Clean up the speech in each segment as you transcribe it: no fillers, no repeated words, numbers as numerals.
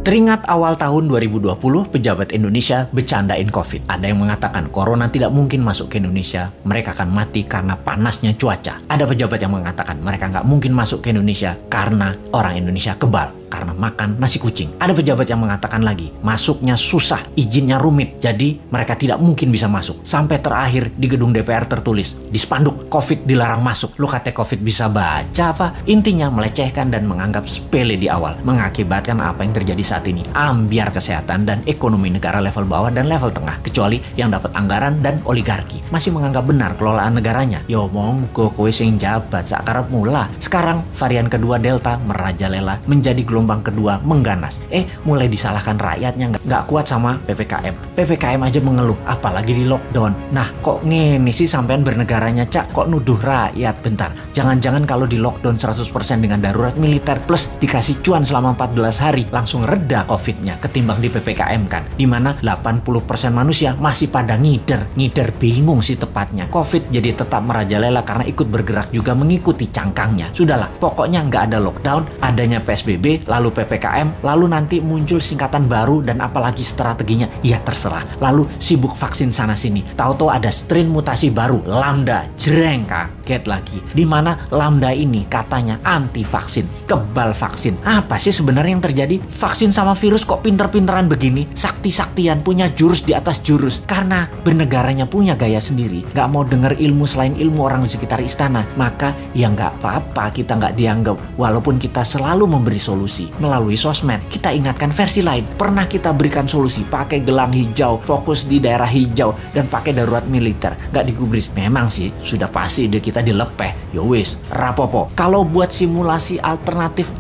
Teringat awal tahun 2020, pejabat Indonesia bercandain COVID. Ada yang mengatakan corona tidak mungkin masuk ke Indonesia, mereka akan mati karena panasnya cuaca. Ada pejabat yang mengatakan mereka nggak mungkin masuk ke Indonesia karena orang Indonesia kebal, karena makan nasi kucing. Ada pejabat yang mengatakan lagi, masuknya susah, izinnya rumit, jadi mereka tidak mungkin bisa masuk. Sampai terakhir di gedung DPR tertulis, di spanduk, COVID dilarang masuk. Lu kata COVID bisa baca apa? Intinya melecehkan dan menganggap sepele di awal, mengakibatkan apa yang terjadi saat ini. Ambiar kesehatan dan ekonomi negara level bawah dan level tengah, kecuali yang dapat anggaran dan oligarki masih menganggap benar kelolaan negaranya. Yo monggo kowe sing jabat sakarep mula. Sekarang varian kedua Delta merajalela, menjadi gelombang kedua mengganas. Mulai disalahkan rakyatnya nggak kuat sama PPKM. PPKM aja mengeluh, apalagi di lockdown. Nah kok ngene sih sampean bernegaranya, Cak? Kok nuduh rakyat? Bentar, jangan-jangan kalau di lockdown 100% dengan darurat militer plus dikasih cuan selama 14 hari langsung reda COVID-nya ketimbang di PPKM kan, dimana 80% manusia masih pada ngider bingung sih tepatnya. COVID jadi tetap merajalela karena ikut bergerak juga mengikuti cangkangnya. Sudahlah, pokoknya nggak ada lockdown, adanya PSBB, lalu PPKM, lalu nanti muncul singkatan baru dan apalagi strateginya, ya terserah. Lalu sibuk vaksin sana sini, tahu-tahu ada strain mutasi baru, Lambda, jreng, kaget lagi. Dimana Lambda ini katanya anti vaksin, kebal vaksin. Apa sih sebenarnya yang terjadi? Vaksin sama virus kok pinter-pinteran begini, sakti-saktian, punya jurus di atas jurus. Karena bernegaranya punya gaya sendiri, nggak mau denger ilmu selain ilmu orang di sekitar istana, maka ya nggak apa-apa kita nggak dianggap. Walaupun kita selalu memberi solusi melalui sosmed, kita ingatkan versi lain. Pernah kita berikan solusi pakai gelang hijau, fokus di daerah hijau, dan pakai darurat militer, nggak digubris. Memang sih sudah pasti ide kita dilepeh. Yowis, rapopo. Kalau buat simulasi alternatif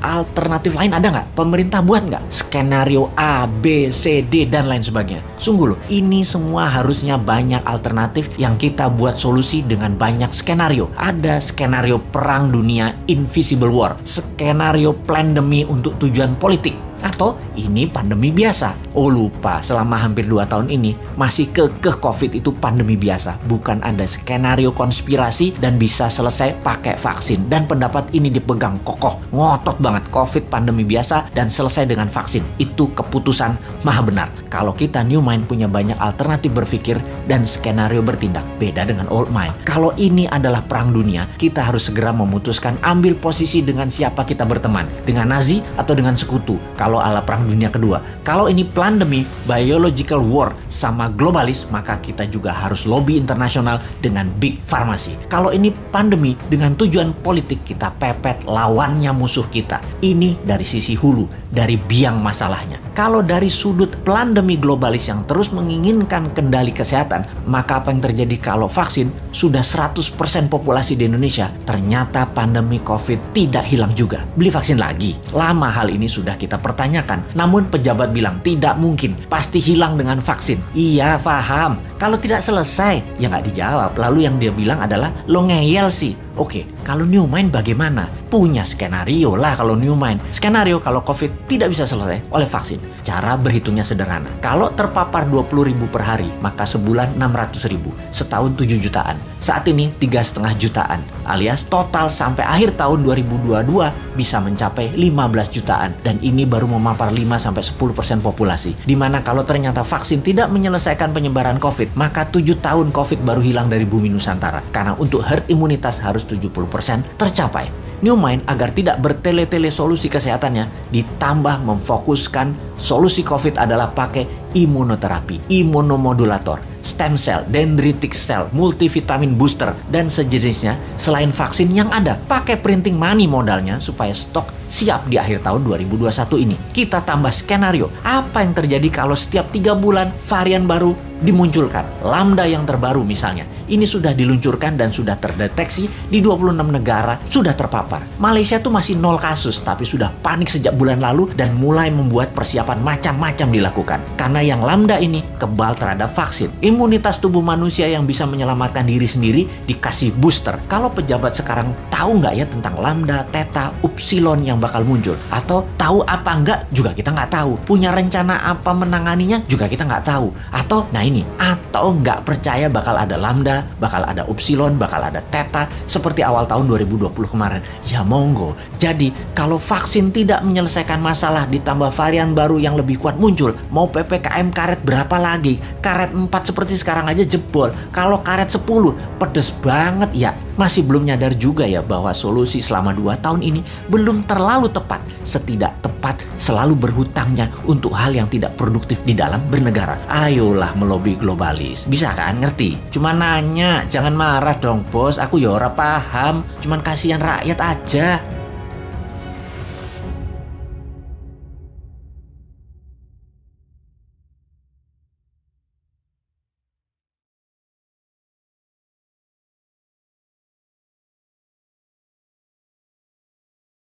lain ada nggak? Pemerintah buat nggak? Skenario A, B, C, D, dan lain sebagainya. Sungguh loh, ini semua harusnya banyak alternatif yang kita buat solusi dengan banyak skenario. Ada skenario perang dunia, invisible war, skenario pandemi untuk tujuan politik, atau ini pandemi biasa. Oh lupa, selama hampir 2 tahun ini masih kekeh COVID itu pandemi biasa. Bukan ada skenario konspirasi dan bisa selesai pakai vaksin. Dan pendapat ini dipegang kokoh, ngotot banget. COVID pandemi biasa dan selesai dengan vaksin. Itu keputusan maha benar. Kalau kita New Mind punya banyak alternatif berpikir dan skenario bertindak. Beda dengan Old Mind. Kalau ini adalah perang dunia, kita harus segera memutuskan ambil posisi dengan siapa kita berteman. Dengan Nazi atau dengan sekutu. Kalau ala perang dunia kedua. Kalau ini pandemi, biological war sama globalis, maka kita juga harus lobby internasional dengan big pharmacy. Kalau ini pandemi dengan tujuan politik, kita pepet lawannya musuh kita. Ini dari sisi hulu, dari biang masalahnya. Kalau dari sudut pandemi globalis yang terus menginginkan kendali kesehatan, maka apa yang terjadi kalau vaksin sudah 100% populasi di Indonesia, ternyata pandemi COVID tidak hilang juga. Beli vaksin lagi. Lama hal ini sudah kita pertanyakan. Namun pejabat bilang tidak mungkin, pasti hilang dengan vaksin. Iya, paham. Kalau tidak selesai, ya nggak dijawab. Lalu yang dia bilang adalah, lo ngeyel sih. Oke, kalau New Mind bagaimana? Punya skenario lah kalau New Mind. Skenario kalau COVID tidak bisa selesai oleh vaksin. Cara berhitungnya sederhana. Kalau terpapar 20.000 per hari, maka sebulan 600.000. Setahun 7 jutaan. Saat ini 3,5 jutaan. Alias total sampai akhir tahun 2022 bisa mencapai 15 jutaan. Dan ini baru memapar 5-10% populasi. Dimana kalau ternyata vaksin tidak menyelesaikan penyebaran COVID, maka 7 tahun COVID baru hilang dari bumi Nusantara. Karena untuk herd imunitas harus 70% tercapai. New Mind agar tidak bertele-tele solusi kesehatannya, ditambah memfokuskan solusi COVID adalah pakai imunoterapi, imunomodulator, stem cell, dendritic cell, multivitamin booster, dan sejenisnya selain vaksin yang ada. Pakai printing money modalnya supaya stok siap di akhir tahun 2021 ini. Kita tambah skenario, apa yang terjadi kalau setiap 3 bulan varian baru dimunculkan. Lambda yang terbaru misalnya. Ini sudah diluncurkan dan sudah terdeteksi di 26 negara sudah terpapar. Malaysia tuh masih 0 kasus, tapi sudah panik sejak bulan lalu dan mulai membuat persiapan macam-macam dilakukan. Karena yang lambda ini kebal terhadap vaksin. Imunitas tubuh manusia yang bisa menyelamatkan diri sendiri dikasih booster. Kalau pejabat sekarang tahu nggak ya tentang lambda, theta, upsilon yang bakal muncul? Atau tahu apa enggak juga kita nggak tahu. Punya rencana apa menanganinya juga kita nggak tahu. Atau nggak percaya bakal ada lambda, bakal ada upsilon, bakal ada theta seperti awal tahun 2020 kemarin. Ya monggo. Jadi kalau vaksin tidak menyelesaikan masalah ditambah varian baru yang lebih kuat muncul, mau PPKM karet berapa lagi? Karet 4 seperti sekarang aja jebol. Kalau karet 10 pedes banget ya. Masih belum nyadar juga ya bahwa solusi selama 2 tahun ini belum terlalu tepat. Setidak tepat selalu berhutangnya untuk hal yang tidak produktif di dalam bernegara. Ayolah melobi globalis. Bisa kan ngerti? Cuma nanya, jangan marah dong bos. Aku ya ora paham. Cuman kasihan rakyat aja.